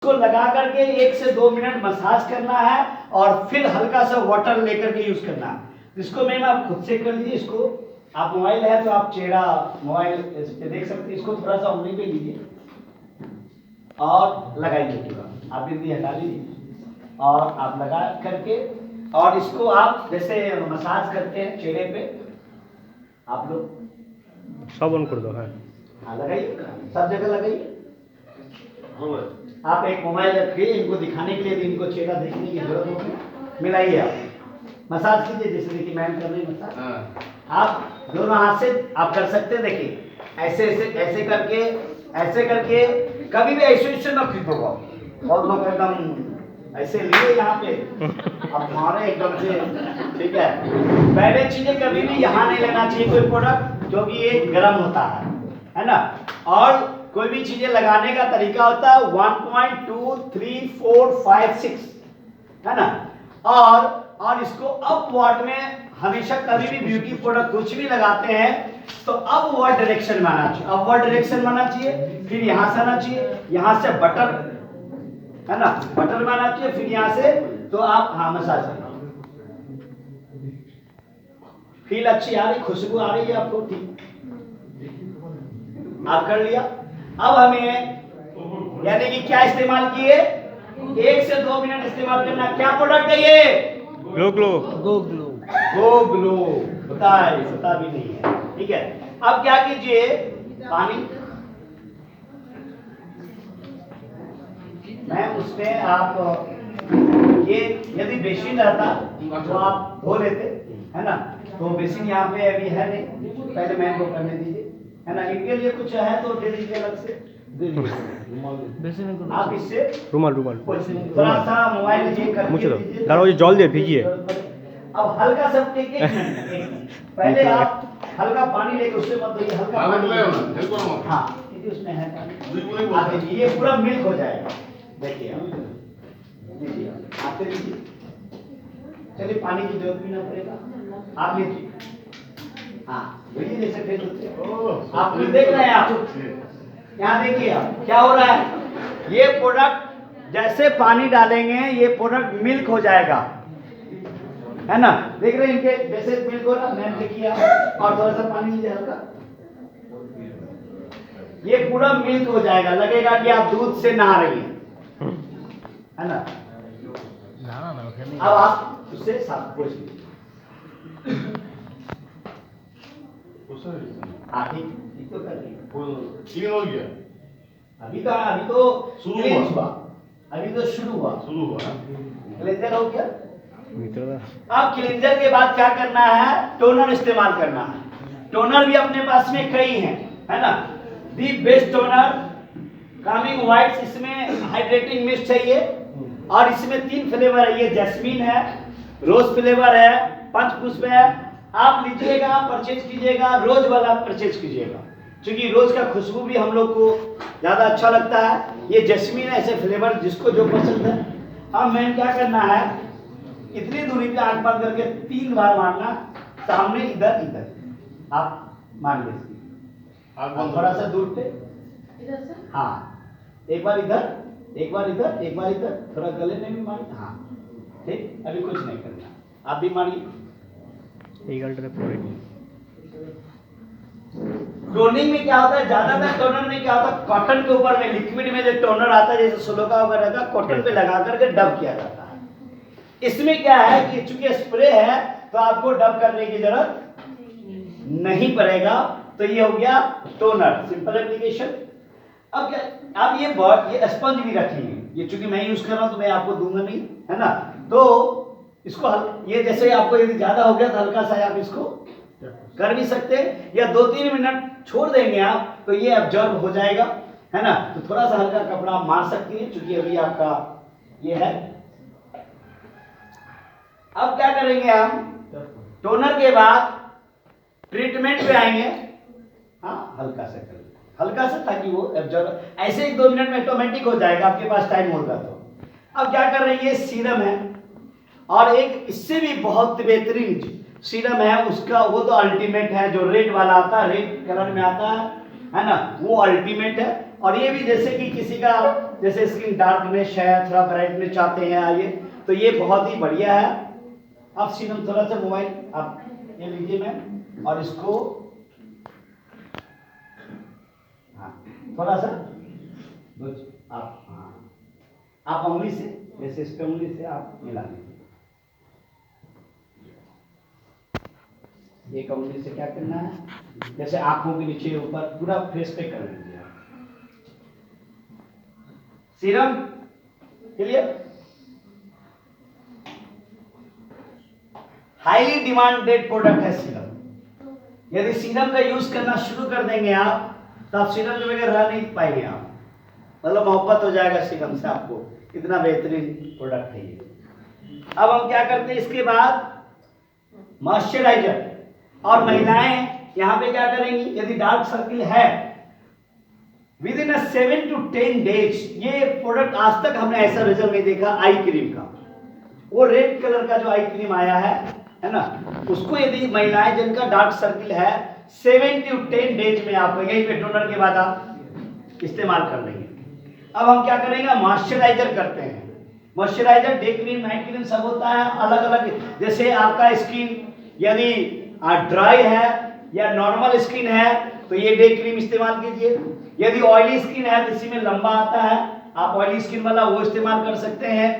इसको लगा करके 1 से 2 मिनट मसाज करना है और फिर हल्का सा वाटर लेकर के यूज करना है। इसको मैम आप खुद से कर लीजिए। इसको आप मोबाइल है तो आप चेहरा मोबाइल पे देख सकते हैं। इसको थोड़ा सा उंगली पे लीजिए और लगाइए पूरा। आप बिंदी हटा लीजिए और आप लगा करके और इसको आप जैसे मसाज करते हैं चेहरे पे आप लोग सब ऑन कर दो है। हाँ लगाइए, सब जगह लगाइए। आप एक मोबाइल रखिए, इनको दिखाने के लिए भी इनको चेहरा देखने की जरूरत होगी। मिलाइए आप मसाज कीजिए, जैसे देखिए मैम कर रही मसाज। आप दोनों हाथ से आप कर सकते हैं। देखिए ऐसे ऐसे ऐसे करके कभी भी ऐसे ना खींचो। बहुत लोग एकदम ऐसे लिए यहाँ पे, अब हमारे एकदम से ठीक है। पहले चीजें कभी भी यहाँ नहीं लेना चाहिए कोई प्रोडक्ट, क्योंकि ये गर्म होता है ना। और कोई भी चीजें लगाने का तरीका होता है 1, 2, 3, 4, 5, 6 है ना। और इसको अपवर्ड में हमेशा कभी भी ब्यूटी प्रोडक्ट कुछ भी लगाते हैं तो अपवर्ड डायरेक्शन में आना चाहिए। अपवर्ड डायरेक्शन में आना चाहिए, फिर यहां से आना चाहिए, यहां से बटर है ना, बटर में आना चाहिए, फिर यहां से तो आप हाँ मसाज करें। फील अच्छी आ रही, खुशबू आ रही है आपको, ठीक आप कर लिया। अब हमें यानी कि क्या इस्तेमाल किए, 1 से 2 मिनट इस्तेमाल करना। क्या प्रोडक्ट है ये? ग्लो ग्लो गो ग्लो होता भी नहीं है, ठीक है। अब क्या कीजिए, पानी मैम उसमें आप ये यदि बेसिन रहता तो आप धो लेते है ना। तो बेसिन यहाँ पे अभी है नहीं, पहले मैम को करने दीजिए है ना। इनके लिए कुछ है तो दे दीजिए अलग से, दे दीजिए आप इससे रुमाल थोड़ा सा मोबाइल लीजिए मुझे दो दादा, ये जल दे भीजिए। अब हल्का सा एक मिनट पहले आप हल्का पानी लेके उससे मत दीजिए, हल्का पानी हाँ क्योंकि उसमें है पानी। आप दीजिए, ये पूरा मिल्क हो जाएगा। देखिए आप लीजिए, चलिए पानी की जरूरत भी ना पड़ेगा, आप लीजिए। हाँ वही जैसे फेस होते हैं आप देख रहे हैं। आप यहाँ देखिए आप क्या हो रहा है। ये प्रोडक्ट जैसे पानी डालेंगे ये प्रोडक्ट मिल्क हो जाएगा है ना। देख रहे हैं इनके जैसे मिल्क हो रहा। मैंने किया और थोड़ा सा पानी लीजिए हल्का, ये पूरा मिल्क हो जाएगा। लगेगा कि आप दूध से नहा रही हैं है ना। अब आप उससे साफ पोंछ लीजिए। हाँ ठीक तो कर रही हो गया। अभी तो शुरू हुआ। अभी तो शुरू हुआ। क्लींजर हो गया। अब क्लींजर के बाद क्या करना है, टोनर इस्तेमाल करना है। टोनर भी अपने पास में कई हैं है ना। The best toner Kameng whites, इसमें हाइड्रेटिंग मिस्ट चाहिए और इसमें 3 फ्लेवर है। ये जैस्मीन है, रोज फ्लेवर है, पंचपुष्प है। आप लीजिएगा, परचेज कीजिएगा, रोज वाला परचेज कीजिएगा, क्योंकि रोज का खुशबू भी हम लोग को ज्यादा अच्छा लगता है। ये जैस्मीन ऐसे फ्लेवर जिसको जो पसंद है। अब मैंने क्या करना है, इतनी दूरी पे आंख बंद करके 3 बार मारना, सामने इधर इधर आप मान लीजिए, थोड़ा सा दूर पे हाँ, एक बार इधर एक बार इधर एक बार इधर, थोड़ा गले में भी मारिए। हाँ ठीक, अभी कुछ नहीं करना, आप भी मारिए। टोनिंग में क्या होता है, ज्यादातर टोनर में क्या होता है, कॉटन के ऊपर में लिक्विड में जो टोनर आता है जैसे सोलोका वगैरह का, कॉटन पे लगा करके डब किया जाता है। इसमें क्या है कि चूंकि स्प्रे है तो आपको डब करने की जरूरत नहीं पड़ेगा। तो ये हो गया टोनर, सिंपल एप्लीकेशन। अब क्या, अब ये स्पंज भी रखिए, ये चूंकि मैं यूज कर रहा हूं तो मैं आपको दूंगा नहीं है ना। तो इसको ये जैसे आपको यदि ज्यादा हो गया तो हल्का सा आप इसको कर भी सकते हैं, या 2-3 मिनट छोड़ देंगे आप तो ये एब्जॉर्ब हो जाएगा है ना। तो थोड़ा सा हल्का कपड़ा आप मार सकती हैं, क्योंकि अभी आपका ये है। अब क्या करेंगे हम, टोनर के बाद ट्रीटमेंट पे आएंगे। हाँ हल्का सा कर, हल्का सा, ताकि वो एब्जॉर्ब, ऐसे 1-2 मिनट में ऑटोमेटिक हो जाएगा, आपके पास टाइम होगा तो। अब क्या कर रहे हैं, ये सीरम है और एक इससे भी बहुत बेहतरीन सीरम है उसका, वो तो अल्टीमेट है, जो रेड वाला आता है, रेड कलर में आता है ना, वो अल्टीमेट है। और ये भी जैसे कि किसी का जैसे स्किन डार्कनेस है, थोड़ा ब्राइटनेस चाहते हैं आइए, तो ये बहुत ही बढ़िया है। अब सीरम थोड़ा सा मोबाइल आप ये लीजिए मैम, और इसको हाँ थोड़ा सा आप आप उंगली से, जैसे इस पे उंगली से आप मिला लीजिए। एक उंगली से क्या करना है, जैसे आंखों के नीचे ऊपर पूरा फेस पे कर लीजिए आप। Serum clear. Highly demanded product है सीरम। यदि सीरम का यूज करना शुरू कर देंगे आप, तो आप सीरम के बगैर रह नहीं पाएंगे आप, मतलब मोहब्बत हो जाएगा सीरम से आपको, इतना बेहतरीन प्रोडक्ट है ये। अब हम क्या करते हैं इसके बाद, मॉइस्चराइजर। और महिलाएं यहाँ पे क्या करेंगी, यदि डार्क सर्किल है, विद इन 7 to 10 days, ये प्रोडक्ट आज तक हमने ऐसा रिजल्ट नहीं देखा आई क्रीम का। वो रेड कलर का जो आई क्रीम आया है ना, उसको यदि महिलाएं जिनका डार्क सर्किल है 7 to 10 days में आप यही पे टोनर के बाद आप इस्तेमाल कर लेंगे। अब हम क्या करेंगे, मॉइस्चराइजर करते हैं। Moisturiser day cream night cream सब होता है अलग अलग। जैसे आपका स्किन यदि ड्राई है या नॉर्मल स्किन है तो ये डे क्रीम इस्तेमाल कीजिए। यदि ऑयली स्किन है तो इसी में लंबा आता है, आप ऑयली स्किन वाला वो इस्तेमाल कर सकते हैं।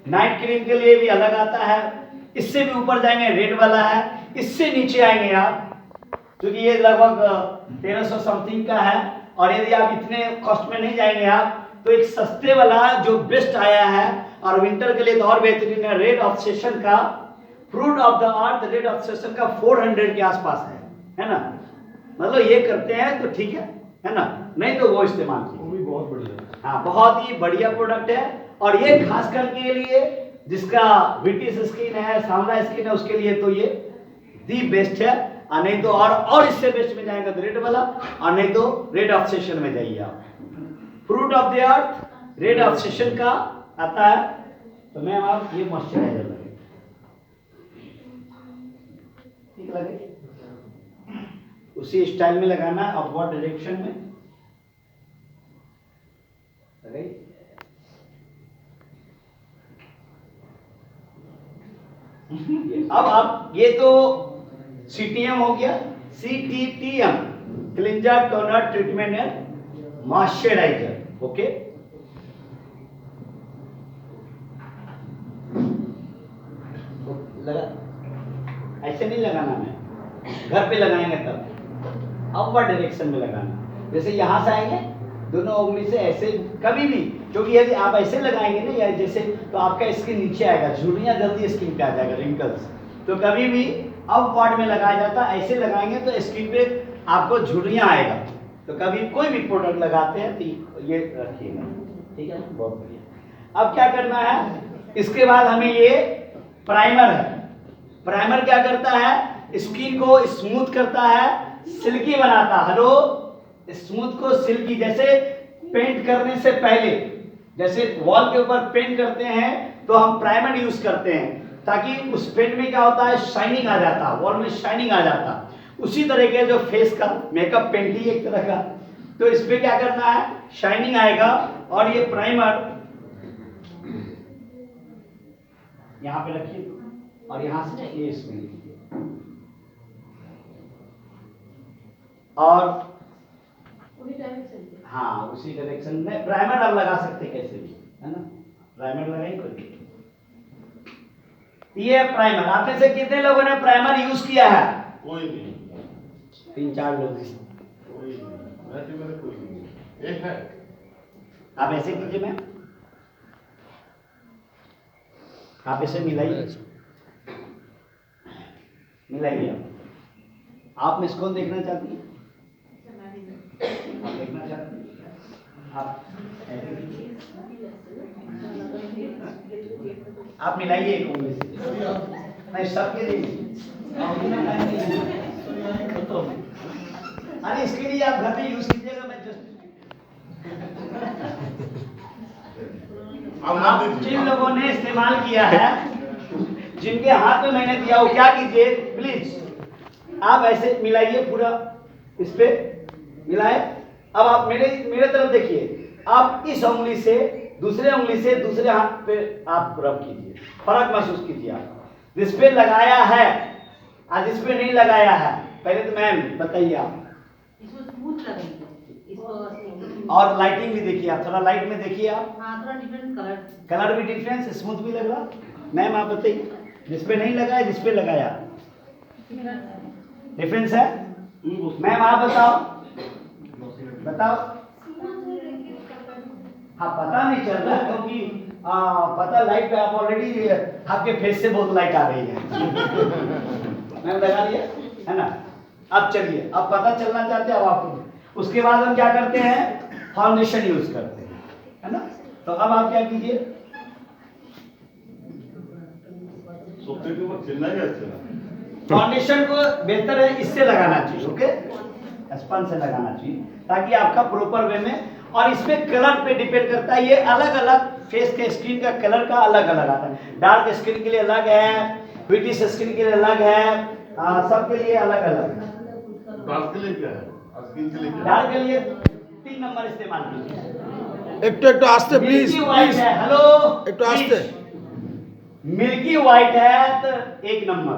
नाइट क्रीम के लिए भी अलग आता है। इससे भी ऊपर जाएंगे रेड वाला है, इससे नीचे आएंगे आप, क्योंकि ये लगभग 1300 समथिंग का है। और यदि आप इतने कॉस्ट में नहीं जाएंगे आप, तो एक सस्ते वाला जो बेस्ट आया है और विंटर के लिए तो और बेहतरीन है, रेड ऑब्सेशन का, fruit of the earth red obsession का 400 के आसपास है ना। मतलब ये करते हैं तो ठीक है ना, नहीं तो वो इस्तेमाल कीजिए, वो भी बहुत बढ़िया। हाँ बहुत ही बढ़िया प्रोडक्ट है। और ये खास करके लिए जिसका ब्रिटिश स्किन है, सांवला स्किन है, उसके लिए तो ये दी बेस्ट है। और नहीं तो और इससे बेस्ट में जाएगा तो रेड वाला, और नहीं तो रेड ऑब्सेशन में जाइए आप। Fruit of the earth red obsession का आता है। तो मैम आप ये मॉइस्चराइजर लगे, ठीक लगे, उसी स्टाइल में लगाना है, अपवर्ड डायरेक्शन में लगे। अब आप ये तो सीटीएम हो गया, CTTM cleanser toner treatment and moisturiser, okay. लगा, ऐसे नहीं लगाना है, घर पे लगाएंगे तब अपवर्ड डायरेक्शन में लगाना। जैसे यहां से आएंगे दोनों उंगली से ऐसे, कभी भी, क्योंकि यदि आप ऐसे लगाएंगे ना या जैसे, तो आपका स्किन नीचे आएगा, झुर्रियां जल्दी स्किन पे आ जाएगा, रिंकल्स। तो कभी भी अपवर्ड में लगाया जाता है, ऐसे लगाएंगे तो स्किन पे आपको झुर्रियां आएगा। तो कभी कोई भी प्रोडक्ट लगाते हैं तो ये रखिएगा, ठीक है, बहुत बढ़िया। अब क्या करना है, इसके बाद हमें ये प्राइमर है। प्राइमर क्या करता है, स्किन को स्मूथ करता है, सिल्की बनाता है। हेलो, स्मूथ को सिल्की, जैसे पेंट करने से पहले, जैसे वॉल के ऊपर पेंट करते हैं तो हम प्राइमर यूज करते हैं, ताकि उस पेंट में क्या होता है, शाइनिंग आ जाता है, वॉल में शाइनिंग आ जाता है। उसी तरह के जो फेस का मेकअप पेंट ही एक तरह का, तो इस पे क्या करना है, शाइनिंग आएगा। और ये प्राइमर यहाँ पे रखिए और यहाँ से ये इसमें लिखिए, और हाँ उसी डायरेक्शन में प्राइमर आप लगा सकते कैसे भी, है ना, प्राइमर लगाइए कोई। ये प्राइमर, आप में से कितने लोगों ने प्राइमर यूज किया है? कोई नहीं, 3-4 लोग। कोई नहीं, वैसे मेरे कोई नहीं, एक है। आप ऐसे कीजिए मैम, आप इसे मिलाइए, मिलाइए। आप मिस कॉल देखना चाहती हैं? आप देखना चाहती हैं? आप मिलाइए एक उंगली से, नहीं सबके लिए। अरे इसके लिए आप घर में यूज कीजिएगा, मैं जस्ट आप जिन लोगों ने इस्तेमाल किया है, जिनके हाथ में मैंने दिया, वो क्या कीजिए प्लीज, आप ऐसे मिलाइए पूरा, इस पे मिलाए अब आप मेरे तरफ देखिए, आप इस उंगली से दूसरे उंगली से दूसरे हाथ पे आप रब कीजिए, फर्क महसूस कीजिए आप, जिस पे लगाया है और जिस पे नहीं लगाया है। पहले तो मैम बताइए आप, इसको स्मूथ लगेगी, इसको और लाइटिंग भी देखिए आप, थोड़ा लाइट में देखिए आप, हाँ थोड़ा डिफरेंट कलर। कलर भी डिफरेंस, स्मूथ भी लग रहा। मैम आप बताइए, जिस पे नहीं लगाया जिस पे लगाया डिफरेंस है। मैम आप बताओ बताओ। हाँ पता नहीं चल रहा क्योंकि पता लाइट पे आप ऑलरेडी आपके फेस से बहुत लाइट आ रही है। मैम लगा लिया है ना। अब चलिए, अब पता चलना चाहते हैं अब आपको। उसके बाद हम क्या करते हैं, फाउंडेशन यूज करते हैं, है ना। तो अब आप क्या कीजिए, सोफे के ऊपर चिल्ला गया अच्छा। फाउंडेशन को बेहतर है इससे लगाना चाहिए, ओके, स्पंज से लगाना चाहिए ताकि आपका प्रॉपर वे में। और इसमें कलर पे डिपेंड करता है, ये अलग अलग फेस के स्किन का कलर का अलग अलग आता है। डार्क स्किन के लिए अलग है, व्हिटिश स्किन के लिए अलग है, सबके लिए अलग अलग। डार्क के लिए क्या है, स्किन के लिए क्या है? डार्क के लिए 3 नंबर इस्तेमाल कीजिए। একটু আস্তে প্লিজ मिल्की व्हाइट প্লিজ है, हेलो একটু আস্তে। मिल्की व्हाइट है तो 1 नंबर,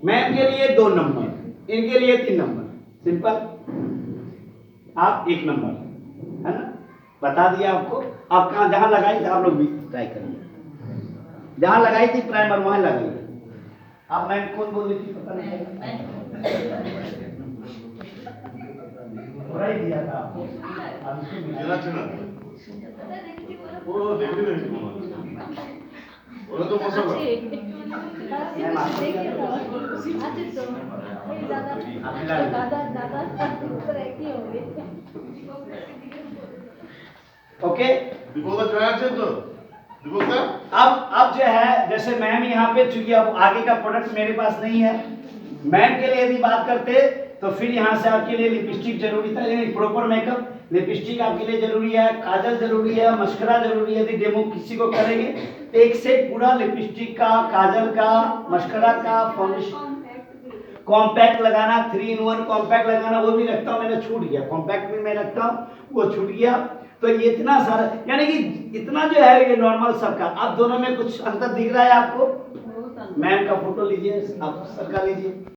मैम के लिए 2 नंबर, इनके लिए 3 नंबर, सिंपल। आप 1 नंबर, है ना, बता दिया आपको। आप कहाँ जहां लगाई थी आप लोग भी ट्राई करिए, जहां लगाई थी प्राइमर वहां लगाइए। आप मैम कौन बोल रही थी पता नहीं चला, थोड़ा ही दिया था आपको। अब इसको मिला। চেনা চেনা পুরো দেখতে দেখতে মনে হচ্ছে ওরা তো মশলা मैम आपको क्या ओके। দীপকদা জয় আছেন তো দীপকদা अब जो है, जैसे मैम यहाँ पे, चूंकि अब आगे का प्रोडक्ट मेरे पास नहीं है, मैम के लिए यदि बात करते तो फिर यहाँ से आपके लिए लिपस्टिक जरूरी था, यानी प्रॉपर मेकअप, लिपस्टिक आपके लिए जरूरी है, काजल जरूरी है, मस्करा जरूरी है। यदि डेमो किसी को करेंगे तो एक से पूरा लिपस्टिक का, काजल का, मस्करा का, फाउंडेशन, कॉम्पैक्ट लगाना, 3 in 1 कॉम्पैक्ट लगाना, वो भी रखता हूँ, मैंने छूट गया, कॉम्पैक्ट भी मैं रखता हूँ, वो छूट गया। तो ये इतना सारा, यानी कि इतना जो है ये नॉर्मल सबका। अब दोनों में कुछ अंतर दिख रहा है आपको? मैम का फोटो लीजिए, आप सर का लीजिए।